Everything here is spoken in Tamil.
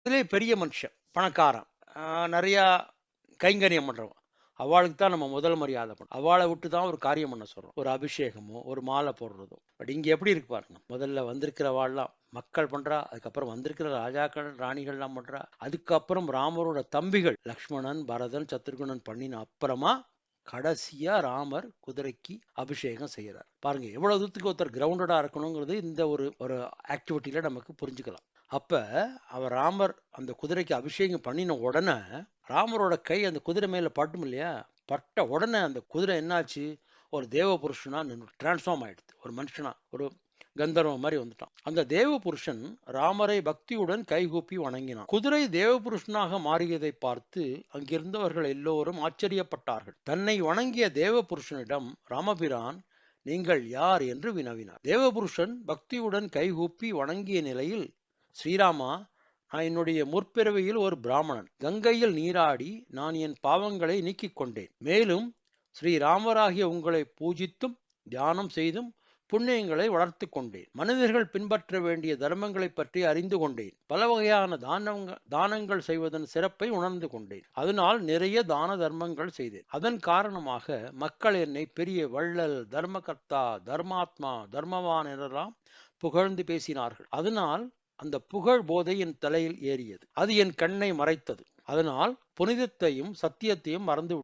இதுலயே பெரிய மனுஷன், பணக்காரன், நெறையா கைங்கரியம் பண்றவன். அவாளுக்கு தான் நம்ம முதல் மரியாதை பண்ணணும். அவாள விட்டு தான் ஒரு காரியம் பண்ண சொல்றோம். ஒரு அபிஷேகமோ, ஒரு மாலை போடுறதோ. பட் இங்க எப்படி இருக்கு பாருங்க. முதல்ல வந்திருக்கிறவாள்லாம் மக்கள் பண்றா. அதுக்கப்புறம் வந்திருக்கிற ராஜாக்கள், ராணிகள்லாம் பண்றா. அதுக்கப்புறம் ராமரோட தம்பிகள் லக்ஷ்மணன், பரதன், சத்ருகுணன் பண்ணின அப்புறமா கடைசியா ராமர் குதிரைக்கு அபிஷேகம் செய்யறார். பாருங்க எவ்வளவு தூரத்துக்கு ஒருத்தர் கிரவுண்டடா இருக்கணுங்கிறது இந்த ஒரு ஒரு ஆக்டிவிட்டியில நமக்கு புரிஞ்சுக்கலாம். அப்ப அவர் ராமர் அந்த குதிரைக்கு அபிஷேகம் பண்ணின உடனே ராமரோட கை அந்த குதிரை மேல பட்டும் இல்லையா? பட்ட உடனே அந்த குதிரை என்னாச்சு? ஒரு தேவ புருஷனா டிரான்ஸ்ஃபார்ம் ஆயிடுது. ஒரு மனுஷனா, ஒரு கந்தர்வன் மாரி வந்துட்டான். அந்த தேவ புருஷன் ராமரை பக்தியுடன் கைகூப்பி வணங்கினான். குதிரை தேவ புருஷனாக மாறியதை பார்த்து அங்கிருந்தவர்கள் எல்லோரும் ஆச்சரியப்பட்டார்கள். தன்னை வணங்கிய தேவ புருஷனிடம் ராமபிரான் நீங்கள் யார் என்று வினவினார். தேவபுருஷன் பக்தியுடன் கைகூப்பி வணங்கிய நிலையில், ஸ்ரீராமா, நான் என்னுடைய முற்பிறவியில் ஒரு பிராமணன். கங்கையில் நீராடி நான் என் பாவங்களை நீக்கிக் கொண்டேன். மேலும் ஸ்ரீராமராகிய உங்களை பூஜித்தும் தியானம் செய்தும் புண்ணியங்களை வளர்த்து கொண்டேன். மனிதர்கள் பின்பற்ற வேண்டிய தர்மங்களைப் பற்றி அறிந்து கொண்டேன். பல வகையான தானங்கள் செய்வதன் சிறப்பை உணர்ந்து கொண்டேன். அதனால் நிறைய தான தர்மங்கள் செய்தேன். அதன் காரணமாக மக்கள் என்னை பெரிய வள்ளல், தர்மகர்த்தா, தர்மாத்மா, தர்மவான் என்றெல்லாம் புகழ்ந்து பேசினார்கள். அதனால் அந்த புகழ் போதை என் தலையில் ஏறியது. அது என் கண்ணை மறைத்தது. அதனால் புனிதத்தையும் சத்தியத்தையும் மறந்து